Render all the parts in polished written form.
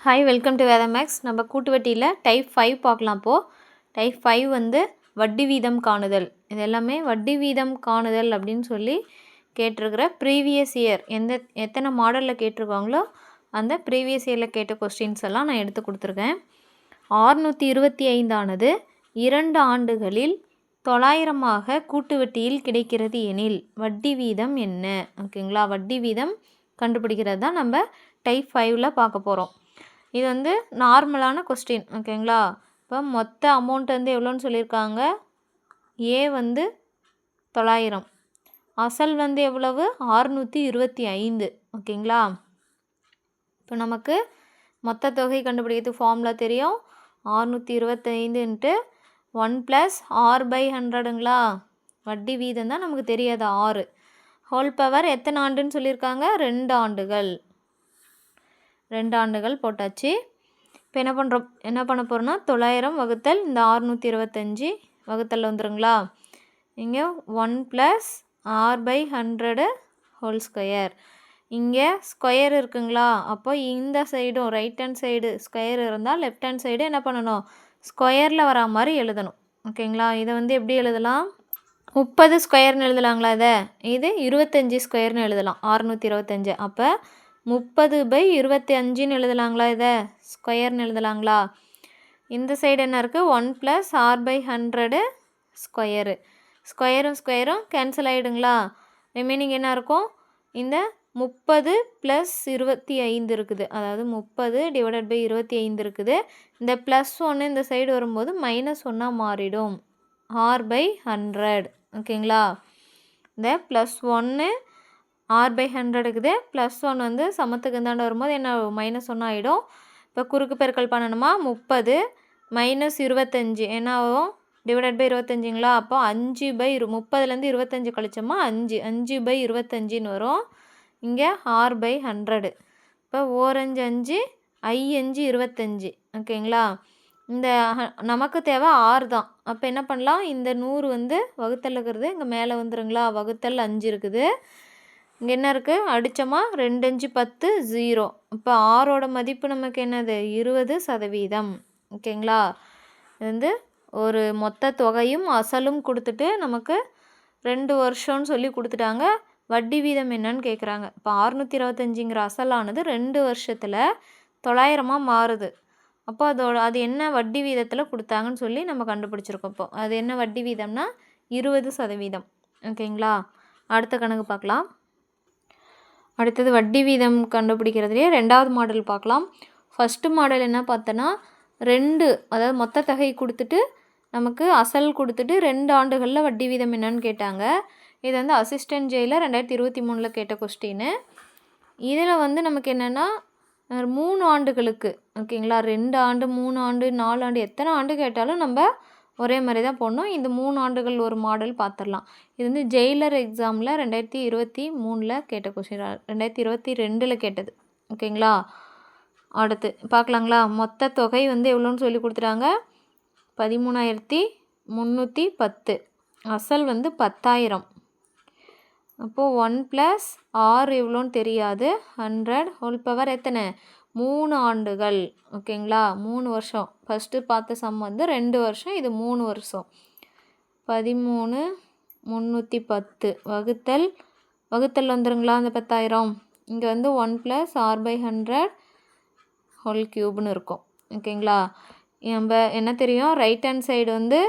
Hi, welcome to வேத maths. நம்ம கூட்டு வட்டியில் டைப் 5 பார்க்கலாம். இப்போது டைப் 5 வந்து வட்டி வீதம் காணுதல். இது எல்லாமே வட்டி வீதம் காணுதல் அப்படின்னு சொல்லி கேட்டிருக்கிற ப்ரீவியஸ் இயர் எத்தனை மாடலில் கேட்டிருக்காங்களோ அந்த ப்ரீவியஸ் இயரில் கேட்ட கொஸ்டின்ஸ் எல்லாம் நான் எடுத்து கொடுத்துருக்கேன். 625 ஆனது 2 ஆண்டுகளில் 900 கூட்டு வட்டியில் கிடைக்கிறது எனில் வட்டி வீதம் என்ன? ஓகேங்களா, வட்டி வீதம் கண்டுபிடிக்கிறது தான் நம்ம டைப் 5ல் பார்க்க போகிறோம். இது வந்து நார்மலான கொஸ்டின். ஓகேங்களா, இப்போ மொத்த அமௌண்ட் வந்து எவ்வளோன்னு சொல்லியிருக்காங்க. ஏ வந்து 900, அசல் வந்து எவ்வளவு 625. ஓகேங்களா, இப்போ நமக்கு மொத்த தொகை கண்டுபிடிக்கிறது ஃபார்முலா தெரியும். 625 × 1 + r/100ங்களா, வட்டி வீதம் தான் நமக்கு தெரியாது 6 ஹோல் பவர் எத்தனை ஆண்டுன்னு சொல்லியிருக்காங்க, 2 ஆண்டுகள். 2 ஆண்டுகள் போட்டாச்சு. இப்போ என்ன பண்ண போகிறோம்னா 900 வகுத்தல் இந்த 625 வகுத்தல் வந்துருங்களா. இங்கே 1 + r/100 ஹோல் ஸ்கொயர். இங்கே ஸ்கொயர் இருக்குங்களா, அப்போ இந்த சைடும் ரைட் ஹேண்ட் சைடு ஸ்கொயர் இருந்தால் லெஃப்ட் ஹேண்ட் சைடு என்ன பண்ணணும், ஸ்கொயரில் வரா மாதிரி எழுதணும். ஓகேங்களா, இதை வந்து எப்படி எழுதலாம், 30 ஸ்கொயர்னு எழுதலாங்களா, இது 25 ஸ்கொயர்னு எழுதலாம். 625 அப்போ 30/25ன்னு எழுதலாங்களா, இதை ஸ்கொயர்னு எழுதலாங்களா. இந்த சைடு என்ன இருக்குது, 1 + r/100 ஸ்கொயரு. ஸ்கொயரும் ஸ்கொயரும் கேன்சல் ஆகிடுங்களா. ரிமைனிங் என்ன இருக்கும், இந்த 30 + 25 இருக்குது, அதாவது 30/25 இருக்குது. இந்த +1 இந்த சைடு வரும்போது -1 மாறிடும், r/100. ஓகேங்களா, இந்த +1 r/100 இருக்குது, +1 வந்து சமத்துக்கு இந்தாண்ட வரும்போது என்ன -1 ஆகிடும். இப்போ குறுக்கு பெருக்கல் பண்ணணுமா, 30 - 25 என்ன ஆகும், /25ங்களா. அப்போ 5/30லேருந்து 25 கழிச்சோமா 5/25ன்னு வரும். இங்கே r/100. இப்போ 4 5 5 25. ஓகேங்களா, இந்த நமக்கு தேவை 6 தான். அப்போ என்ன பண்ணலாம், இந்த 100 வந்து வகுத்தல் இருக்கிறது இங்கே மேலே வந்துருங்களா, வகுத்தல் 5 இருக்குது. இங்கே என்ன இருக்குது, அடித்தோமா 2 5 10 0. இப்போ ஆரோட மதிப்பு நமக்கு என்னது, 20%. ஓகேங்களா, இது வந்து ஒரு மொத்த தொகையும் அசலும் கொடுத்துட்டு நமக்கு 2 வருஷம்னு சொல்லி கொடுத்துட்டாங்க. வட்டி வீதம் என்னன்னு கேட்குறாங்க. இப்போ 625ங்கிற அசலானது 2 வருஷத்தில் 900 மாறுது. அப்போ அது என்ன வட்டி வீதத்தில் கொடுத்தாங்கன்னு சொல்லி நம்ம கண்டுபிடிச்சிருக்கோம். இப்போ அது என்ன வட்டி வீதம்னா 20%. ஓகேங்களா, அடுத்த கணக்கு பார்க்கலாம். அடுத்தது வட்டி வீதம் கண்டுபிடிக்கிறதுலேயே 2வது மாடல் பார்க்கலாம். ஃபஸ்ட்டு மாடல் என்ன பார்த்தோன்னா 2, அதாவது மொத்த தொகை கொடுத்துட்டு நமக்கு அசல் கொடுத்துட்டு 2 ஆண்டுகளில் வட்டி வீதம் என்னன்னு கேட்டாங்க. இது வந்து அசிஸ்டன்ட் ஜெயிலில் 2023 கேட்ட கொஸ்டின். இதில் வந்து நமக்கு என்னென்னா 3 ஆண்டுகளுக்கு, ஓகேங்களா, 2 ஆண்டு 3 ஆண்டு 4 ஆண்டு எத்தனை ஆண்டு கேட்டாலும் நம்ம ஒரே மாதிரி தான் போடணும். இந்த 3 ஆண்டுகள் ஒரு மாடல் பார்த்துடலாம். இது வந்து ஜெயிலர் எக்ஸாமில் 2023 கேட்ட கொஸ்டின், 2022 கேட்டது. ஓகேங்களா, அடுத்து பார்க்கலாங்களா. மொத்த தொகை வந்து எவ்வளோன்னு சொல்லி கொடுத்துட்டாங்க, 13,310. அசல் வந்து 10,000. அப்போது 1 + r எவ்வளோன்னு தெரியாது, 100 ஹோல் பவர் எத்தனை, 3 ஆண்டுகள். ஓகேங்களா, 3 வருஷம். ஃபஸ்ட்டு பார்த்த சம் வந்து 2 வருஷம், இது 3 வருஷம். 13,310 வகுத்தல் வந்துருங்களா அந்த 10,000. இங்கே வந்து 1 + r/100 ஹோல் க்யூப்னு இருக்கும். ஓகேங்களா, நம்ம என்ன தெரியும், ரைட் ஹேண்ட் சைடு வந்து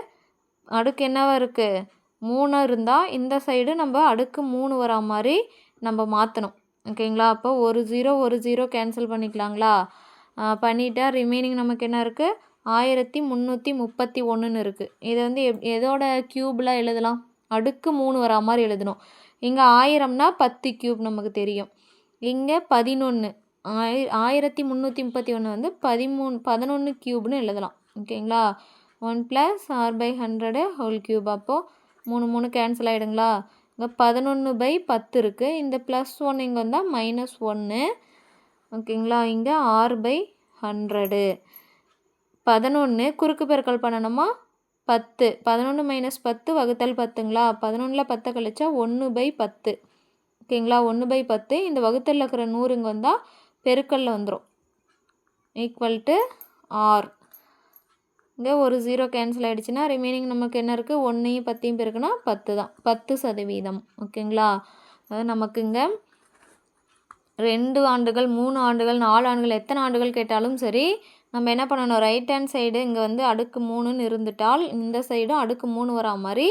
அடுக்கு என்னவா இருக்குது, 3 இருந்தால் இந்த சைடு நம்ம அடுக்கு 3 வரா மாதிரி நம்ம மாற்றணும். ஓகேங்களா, அப்போ ஒரு 0 கேன்சல் பண்ணிக்கலாங்களா. பண்ணிட்டா ரிமைனிங் நமக்கு என்ன இருக்குது, 1331ன்னு இருக்குது. இதை வந்து எதோட க்யூபில் எழுதலாம், அடுக்கு 3 வரா மாதிரி எழுதணும். இங்கே 1000னா 10 க்யூப் நமக்கு தெரியும். இங்கே 11, 1331 வந்து 11 க்யூப்னு எழுதலாம். ஓகேங்களா, 1 + r/100 ஹோல் க்யூப். அப்போது 3 3 கேன்சல் ஆகிடுங்களா. இங்கே 11/10 இருக்குது. இந்த +1 இங்கே வந்தால் -1. ஓகேங்களா, இங்கே r/100. 11 குறுக்கு பெருக்கல் பண்ணணுமா, 10 11 - 10 வகுத்தல் 10ங்களா. 11ல் 10 கழிச்சா 1/10. ஓகேங்களா, 1/10. இந்த வகுத்தலில் இருக்கிற 100 இங்கே வந்தால் பெருக்கல்ல வந்துடும். Equal to R. இங்கே ஒரு 0 கேன்சல் ஆகிடுச்சுன்னா ரிமைனிங் நமக்கு என்ன இருக்குது, 1ஐயும் 10ஐயும் பெருக்குனா 10 தான், 10%. ஓகேங்களா. அதாவது நமக்கு இங்கே 2 ஆண்டுகள் 3 ஆண்டுகள் 4 ஆண்டுகள் எத்தனை ஆண்டுகள் கேட்டாலும் சரி, நம்ம என்ன பண்ணணும், ரைட் ஹேண்ட் சைடு இங்கே வந்து அடுக்கு 3ன்னு இருந்துட்டால் இந்த சைடும் அடுக்கு 3 வரா மாதிரி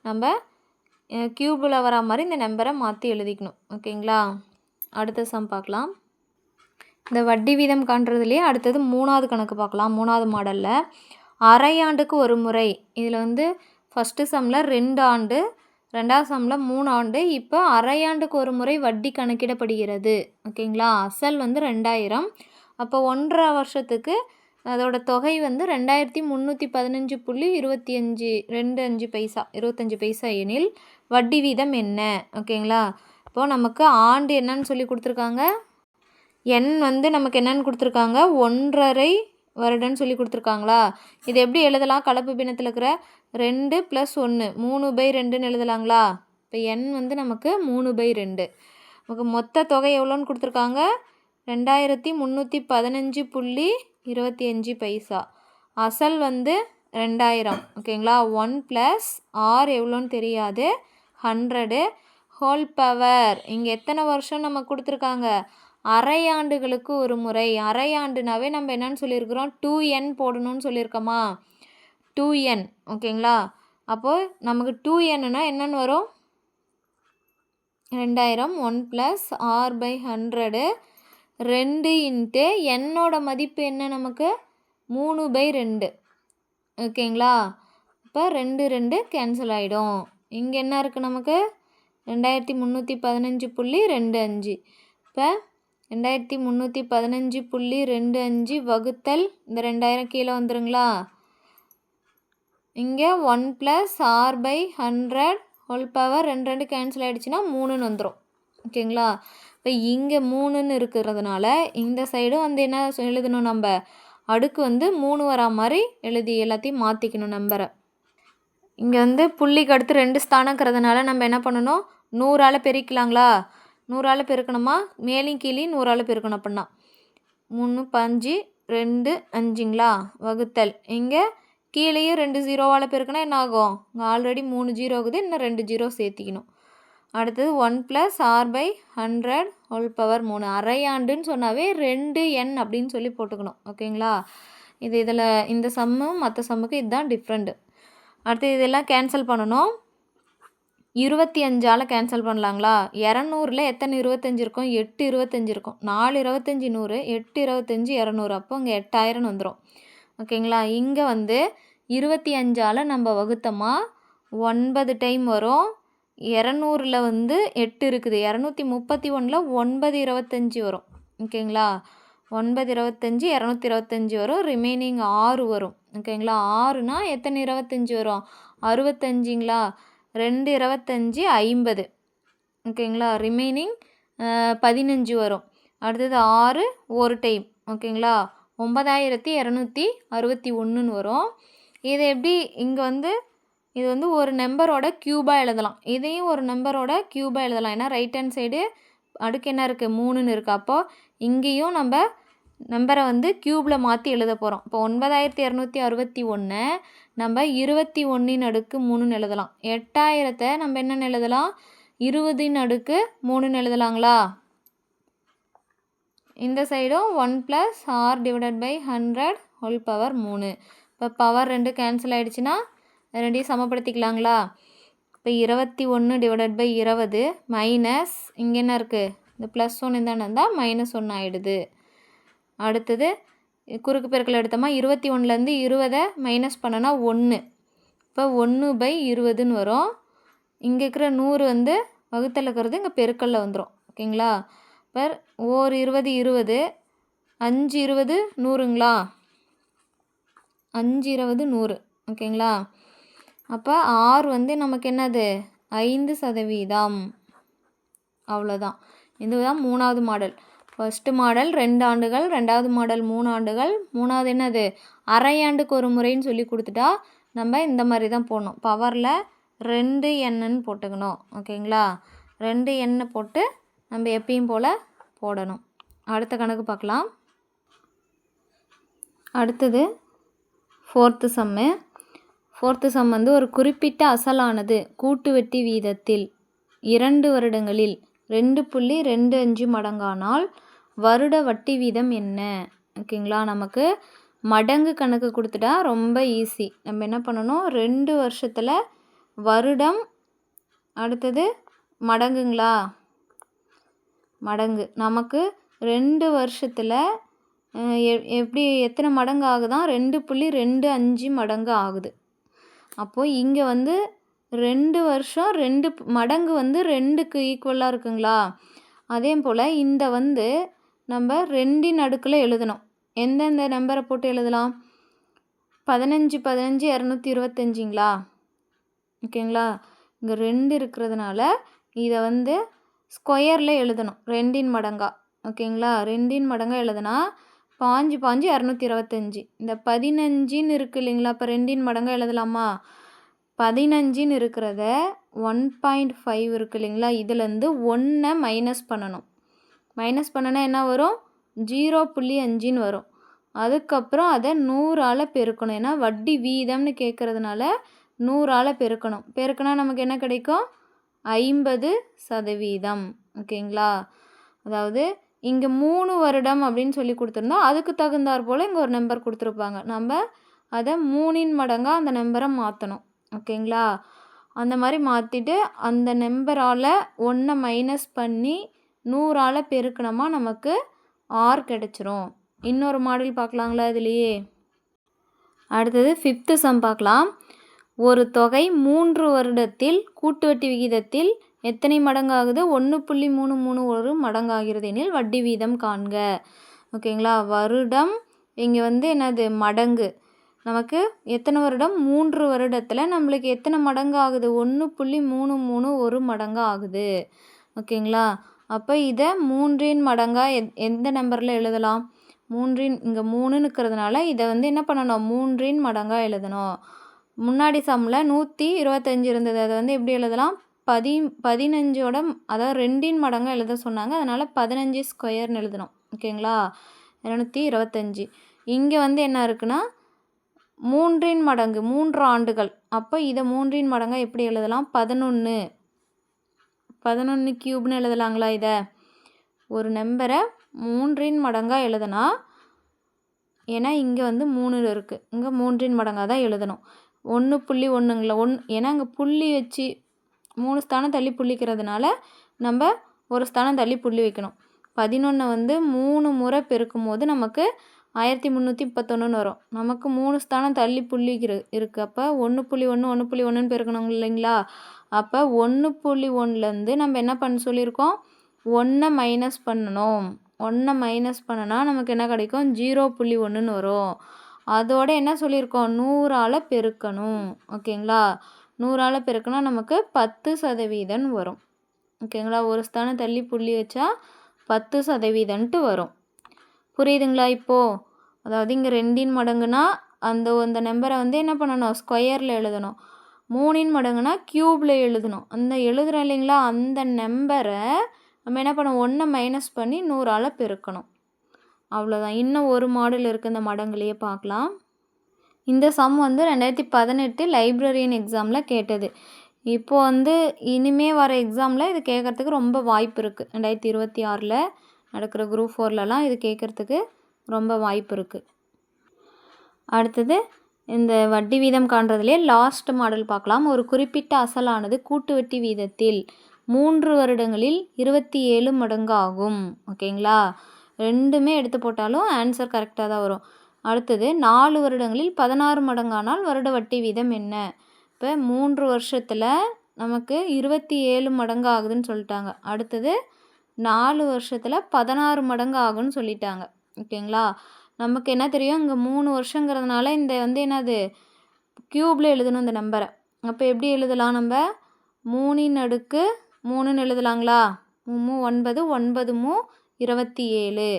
நம்ம க்யூபில் வரா மாதிரி இந்த நம்பரை மாற்றி எழுதிக்கணும். ஓகேங்களா. அடுத்த சம் பார்க்கலாம். இந்த வட்டி வீதம் காண்றதுலேயே அடுத்தது 3வது கணக்கு பார்க்கலாம். 3வது மாடலில் அரையாண்டுக்கு ஒரு முறை. இதில் வந்து ஃபஸ்ட்டு சம்மில் 2 ஆண்டு, 2வது சம்மில் 3 ஆண்டு. இப்போ அரையாண்டுக்கு ஒரு முறை வட்டி கணக்கிடப்படுகிறது. ஓகேங்களா. அசல் வந்து 2000. அப்போ 1.5 வருஷத்துக்கு அதோட தொகை வந்து 2315.25 பைசா 25 பைசா எனில் வட்டி வீதம் என்ன. ஓகேங்களா. இப்போது நமக்கு ஆண்டு என்னன்னு சொல்லி கொடுத்துருக்காங்க, எண் வந்து நமக்கு என்னென்னு கொடுத்துருக்காங்க, 1.5 வருடம்னு சொல்லி கொடுத்துருக்காங்களா. இது எப்படி எழுதலாம், கலப்பு பின்னத்தில் இருக்கிற 2 + 1 3/2ன்னு எழுதலாங்களா. இப்போ எண் வந்து நமக்கு 3/2. நமக்கு மொத்த தொகை எவ்வளோன்னு கொடுத்துருக்காங்க, 2315.25 பைசா. அசல் வந்து 2000. ஓகேங்களா. 1 + r எவ்வளோன்னு தெரியாது, 100 ஹோல் பவர். இங்கே எத்தனை வருஷம் நம்ம கொடுத்துருக்காங்க, அரையாண்டுகளுக்கு ஒரு முறை. அரையாண்டுனாவே நம்ம என்னன்னு சொல்லியிருக்கிறோம், 2n போடணும்னு சொல்லியிருக்கோமா, 2n. ஓகேங்களா. அப்போது நமக்கு 2nன்னா என்னென்னு வரும், 2000 1 + r/100 2 இன்ட்டு என்னோட மதிப்பு என்ன நமக்கு 3/2. ஓகேங்களா. இப்போ 2 கேன்சல் ஆகிடும். இங்கே என்ன இருக்குது நமக்கு 2315.25. இப்போ 2315.25 வகுத்தல் இந்த 2000 கீழே வந்துருங்களா. இங்கே 1 + r/100 ஹோல் பவர் 2 கேன்சல் ஆகிடுச்சுன்னா 3ன்னு வந்துடும். ஓகேங்களா. இப்போ இங்கே 3ன்னு இருக்கிறதுனால இந்த சைடும் வந்து என்ன எழுதணும், நம்ம அடுக்கு வந்து 3 வரா மாதிரி எழுதி எல்லாத்தையும் மாற்றிக்கணும் நம்பரை. இங்கே வந்து புள்ளிக்கு அடுத்து 2 ஸ்தானங்கிறதுனால நம்ம என்ன பண்ணணும், 100ஆல் பெருக்கலாங்களா. 100ஆல் பெருக்கணுமா, மேலையும் கீழையும் 100ஆல் பெருக்கணும். அப்படின்னா 3 5 2 5ங்களா, வகுத்தல் இங்கே கீழேயும் 2 0வால் பெருக்கினா என்ன ஆகும், இங்கே ஆல்ரெடி 3 0 ஆகுது, இன்னும் 2 0 சேர்த்திக்கணும். அடுத்தது 1 + r/100 ஹோல் பவர் 3. அரையாண்டுன்னு சொன்னாவே 2n அப்படின்னு சொல்லி போட்டுக்கணும். ஓகேங்களா. இதில் இந்த சம்மும் மற்ற சம்முக்கு இதுதான் டிஃப்ரெண்ட்டு. அடுத்து இதெல்லாம் கேன்சல் பண்ணணும். 25ஆல் கேன்சல் பண்ணலாங்களா. 200ல் எத்தனை 25 இருக்கும், 8 25 இருக்கும். 4 25 100, 8 25 200. அப்போ இங்கே 8000 வந்துடும். ஓகேங்களா. இங்கே வந்து 25ஆல் நம்ம வகுத்தோமா 9 டைம் வரும். 200ல் வந்து 8 இருக்குது, 231ல் 9 25 வரும். ஓகேங்களா. 9 25 225 வரும், ரிமைனிங் 6 வரும். ஓகேங்களா. 6னா எத்தனை 25 வரும், 65ங்களா. 2 25 50. ஓகேங்களா. ரிமைனிங் 15 வரும். அடுத்தது 6 ஒரு டைம். ஓகேங்களா. 9261ன்னு வரும். இது எப்படி இங்கே வந்து இது வந்து ஒரு நம்பரோட க்யூபாக எழுதலாம், இதையும் ஒரு நம்பரோட க்யூபாக எழுதலாம். ஏன்னா ரைட் ஹேண்ட் சைடு அடுக்கு என்ன இருக்குது, 3ன்னு இருக்குது. அப்போது இங்கேயும் நம்ம நம்பரை வந்து க்யூபில் மாற்றி எழுத போகிறோம். இப்போ 9261 நம்ம 21/3ன்னு எழுதலாம். 8000 நம்ம என்னென்னு எழுதலாம், 20/3ன்னு எழுதலாங்களா. இந்த சைடும் 1 + r/100 ஹோல் பவர் 3. இப்போ பவர் 2 கேன்சல் ஆகிடுச்சுன்னா ரெண்டையும் சமப்படுத்திக்கலாங்களா. இப்போ 21/20 மைனஸ் இங்கே என்ன இருக்குது, இந்த +1 தானே இருந்தால் -1 ஆகிடுது. அடுத்தது குறுக்கு பெருக்கல் எடுத்தோமா, 21லேருந்து 20 மைனஸ் பண்ணனா 1. இப்போ 1/20ன்னு வரும். இங்கே இருக்கிற 100 வந்து வகுத்தல் இருக்கிறது இங்கே பெருக்கல்ல வந்துடும். ஓகேங்களா. இப்போ 1 20 5 20 100ங்களா, 5 20 100. ஓகேங்களா. அப்போ r வந்து நமக்கு என்னது 5%. அவ்வளோதான். இதுதான் 3வது மாடல். ஃபஸ்ட்டு மாடல் 2 ஆண்டுகள், 2வது மாடல் 3 ஆண்டுகள், 3வது என்னது அரையாண்டுக்கு ஒரு முறைன்னு சொல்லி கொடுத்துட்டா நம்ம இந்த மாதிரி தான் போடணும். பவரில் 2nன்னு போட்டுக்கணும். ஓகேங்களா. 2n போட்டு நம்ம எப்பயும் போல் போடணும். அடுத்த கணக்கு பார்க்கலாம். அடுத்தது ஃபோர்த்து சம்மு. ஃபோர்த்து சம் வந்து ஒரு குறிப்பிட்ட அசலானது கூட்டு வட்டி வீதத்தில் 2 வருடங்களில் 2.25 மடங்கானால் வருட வட்டி வீதம் என்ன? ஓகேங்களா, நமக்கு மடங்கு கணக்கு கொடுத்துட்டா ரொம்ப ஈஸி. நம்ம என்ன பண்ணணும், 2 வருஷத்தில் வருடம், அடுத்தது மடங்குங்களா, மடங்கு. நமக்கு 2 வருஷத்தில் எப்படி எத்தனை மடங்கு ஆகுதான், 2.25 மடங்கு ஆகுது. அப்போது இங்கே வந்து 2 வருஷம் 2 மடங்கு வந்து 2க்கு ஈக்குவலாக இருக்குங்களா. அதே போல் இந்த வந்து நம்ம 2ன் அடுக்கில் எழுதணும். எந்தெந்த நம்பரை போட்டு எழுதலாம், 15 15 225ங்களா. ஓகேங்களா, இங்கே 2 இருக்கிறதுனால இதை வந்து ஸ்கொயரில் எழுதணும் 2ன் மடங்கா. ஓகேங்களா, 2ன் மடங்காக எழுதுனா 5 5 225. இந்த 15ன்னு இருக்குது இல்லைங்களா, இப்போ 2ன் மடங்காக எழுதலாமா. 15ன்னு இருக்கிறத 1.5 இருக்குது இல்லைங்களா, இதுலேருந்து 1 மைனஸ் பண்ணணும். மைனஸ் பண்ணனா என்ன வரும், 0.5ன்னு வரும். அதுக்கப்புறம் அதை 100ஆல் பெருக்கணும். ஏன்னா வட்டி வீதம்னு கேட்குறதுனால 100ஆல் பெருக்கணும். பெருக்கினா நமக்கு என்ன கிடைக்கும், 50%. ஓகேங்களா, அதாவது இங்கே 3 வருடம் அப்படின்னு சொல்லி கொடுத்துருந்தோம். அதுக்கு தகுந்தாற் போல் இங்கே ஒரு நம்பர் கொடுத்துருப்பாங்க. நம்ம அதை 3ன் மடங்காக அந்த நம்பரை மாற்றணும். ஓகேங்களா, அந்த மாதிரி மாற்றிட்டு அந்த நம்பரால் 1 மைனஸ் பண்ணி 100ஆல் பெருக்கணுமா நமக்கு R கிடச்சிரும். இன்னொரு மாடல் பார்க்கலாங்களா இதுலேயே. அடுத்தது 5th சம் பார்க்கலாம். ஒரு தொகை 3 வருடத்தில் கூட்டு வட்டி விகிதத்தில் எத்தனை மடங்காகுது, 1.331 மடங்காகிறது எனில் வட்டி வீதம் காண்க. ஓகேங்களா, வருடம் இங்கே வந்து என்னது மடங்கு. நமக்கு எத்தனை வருடம், 3 வருடத்தில் நம்மளுக்கு எத்தனை மடங்கு ஆகுது, 1.331 மடங்கு ஆகுது. ஓகேங்களா, அப்போ இதை 3ன் மடங்காக எந்த நம்பரில் எழுதலாம், 3ன் இங்கே 3ன்னு இருக்கிறதுனால இதை வந்து என்ன பண்ணணும், 3ன் மடங்காக எழுதணும். முன்னாடி சம்மில் 125 இருந்தது, அதை வந்து எப்படி எழுதலாம், 15ஓட அதாவது 2ன் மடங்காக எழுத சொன்னாங்க. அதனால் 15 ஸ்கொயர்னு எழுதணும். ஓகேங்களா, 225. இங்கே வந்து என்ன இருக்குன்னா 3ன் மடங்கு 3 ஆண்டுகள். அப்போ இதை 3ன் மடங்காக எப்படி எழுதலாம், 11 கியூப்னு எழுதலாங்களா. இதை ஒரு நம்பரை 3ன் மடங்காக எழுதுனா, ஏன்னா இங்கே வந்து 3 இருக்குது, இங்கே 3ன் மடங்காக தான் எழுதணும். 1.1ங்களா, ஏன்னா இங்கே புள்ளி வச்சு 3 ஸ்தானம் தள்ளி புள்ளிக்கிறதுனால நம்ம ஒரு ஸ்தானம் தள்ளி புள்ளி வைக்கணும். 11 வந்து 3 முறை பெருக்கும் போது நமக்கு 1331 வரும். நமக்கு 3 ஸ்தானம் தள்ளி புள்ளி இருக்குது. அப்போ 1.1 1.1ன்னு பெருக்கணும் இல்லைங்களா. அப்போ 1.1லேருந்து நம்ம என்ன பண்ண சொல்லியிருக்கோம், 1 மைனஸ் பண்ணணும். 1 மைனஸ் பண்ணனா நமக்கு என்ன கிடைக்கும், 0.1ன்னு வரும். அதோட என்ன சொல்லியிருக்கோம், 100ஆல் பெருக்கணும். ஓகேங்களா, 100ஆல் பெருக்கினா நமக்கு 10% வரும். ஓகேங்களா, ஒரு ஸ்தானம் தள்ளி புள்ளி வச்சா 10%ன்ட்டு வரும். புரியுதுங்களா இப்போது. அதாவது இங்கே 2ன் மடங்குனா அந்த நம்பரை வந்து என்ன பண்ணணும், ஸ்கொயரில் எழுதணும். 3ன் மடங்குனா க்யூப்பில் எழுதணும். அந்த எழுதுகிறோம் இல்லைங்களா, அந்த நம்பரை நம்ம என்ன பண்ணணும், 1 மைனஸ் பண்ணி 100ஆல் பெருக்கணும். அவ்வளோதான். இன்னும் ஒரு மாடல் இருக்குது, இந்த மடங்குலையே பார்க்கலாம். இந்த சம் வந்து 2018 லைப்ரரியன் எக்ஸாமில் கேட்டது. இப்போது வந்து இனிமே வர எக்ஸாமில் இது கேட்குறதுக்கு ரொம்ப வாய்ப்பு இருக்குது. 2026 நடக்கிற குரூப் 4லலாம் இது கேட்குறதுக்கு ரொம்ப வாய்ப்பு இருக்குது. அடுத்தது இந்த வட்டி வீதம் காண்றதுலேயே லாஸ்ட் மாடல் பார்க்கலாம். ஒரு குறிப்பிட்ட அசலானது கூட்டு வட்டி வீதத்தில் 3 வருடங்களில் 27 மடங்கு ஆகும். ஓகேங்களா, ரெண்டுமே எடுத்து போட்டாலும் ஆன்சர் கரெக்டாக தான் வரும். அடுத்தது 4 வருடங்களில் 16 மடங்கானால் வருட வட்டி வீதம் என்ன. இப்போ 3 வருஷத்தில் நமக்கு 27 மடங்கு ஆகுதுன்னு சொல்லிட்டாங்க. அடுத்தது 4 வருஷத்தில் 16 மடங்கு ஆகுன்னு சொல்லிட்டாங்க. ஓகேங்களா, நமக்கு என்ன தெரியும், இங்கே 3 வருஷங்கிறதுனால இந்த வந்து என்னது க்யூப்பில் எழுதணும் இந்த நம்பரை. அப்போ எப்படி எழுதலாம், நம்ம 3ன் அடுக்கு 3ன்னு எழுதலாங்களா. 9 9 27.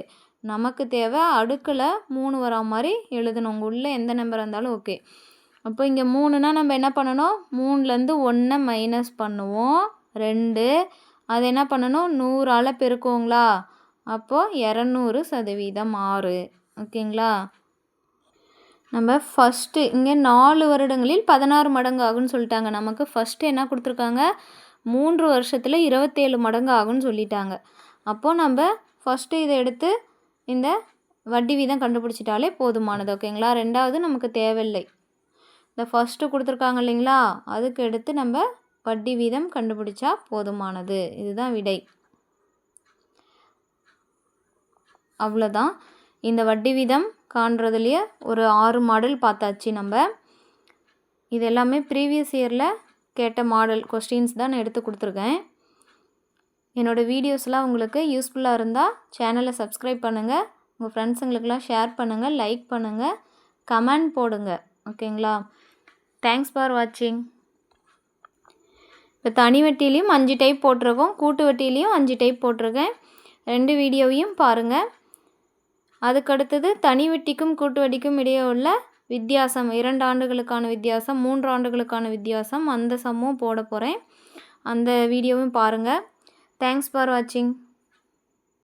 நமக்கு தேவை அடுக்கில் 3 வரா மாதிரி எழுதணும். உங்கள் உள்ள எந்த நம்பர் இருந்தாலும் ஓகே. அப்போ இங்கே 3னா நம்ம என்ன பண்ணணும், 3லேருந்து 1 மைனஸ் பண்ணுவோம், 2. அதை என்ன பண்ணணும், 100ஆல் பெருக்குவோங்களா. அப்போது 200% 6. ஓகேங்களா. நம்ம ஃபஸ்ட்டு இங்கே 4 வருடங்களில் 16 மடங்கு ஆகும்னு சொல்லிட்டாங்க. நமக்கு ஃபஸ்ட்டு என்ன கொடுத்துருக்காங்க, 3 வருஷத்தில் 27 மடங்கு ஆகும்னு சொல்லிட்டாங்க. அப்போது நம்ம ஃபஸ்ட்டு இதை எடுத்து இந்த வட்டி வீதம் கண்டுபிடிச்சிட்டாலே போதுமானது. ஓகேங்களா? ரெண்டாவது நமக்கு தேவையில்லை. இந்த ஃபஸ்ட்டு கொடுத்துருக்காங்க இல்லைங்களா, அதுக்கு எடுத்து நம்ம வட்டி வீதம் கண்டுபிடிச்சா போதுமானது. இதுதான் விடை. அவ்வளோதான். இந்த வட்டி வீதம் காண்றதுலேயே ஒரு 6 மாடல் பார்த்தாச்சு நம்ம. இது எல்லாமே ப்ரீவியஸ் இயரில் கேட்ட மாடல் கொஸ்டின்ஸ் தான் நான் எடுத்து கொடுத்துருக்கேன். என்னோடய வீடியோஸ்லாம் உங்களுக்கு யூஸ்ஃபுல்லாக இருந்தால் சேனலை சப்ஸ்கிரைப் பண்ணுங்கள், உங்கள் ஃப்ரெண்ட்ஸுங்களுக்கெல்லாம் ஷேர் பண்ணுங்கள், லைக் பண்ணுங்கள், கமெண்ட் போடுங்க. ஓகேங்களா? தேங்க்ஸ் ஃபார் வாட்சிங். இப்போ தனி வட்டிலையும் 5 டைப் போட்டிருக்கோம், கூட்டு வட்டிலையும் 5 டைப் போட்டிருக்கேன். 2 வீடியோவையும் பாருங்கள். அதுக்கடுத்தது தனி வட்டிக்கும் கூட்டு வட்டிக்கும் இடையே உள்ள வித்தியாசம், 2 ஆண்டுகளுக்கான வித்தியாசம், 3 ஆண்டுகளுக்கான வித்தியாசம், அந்த சம்மும் போட போகிறேன். அந்த வீடியோவும் பாருங்கள். தேங்க்ஸ் ஃபார் வாட்சிங்.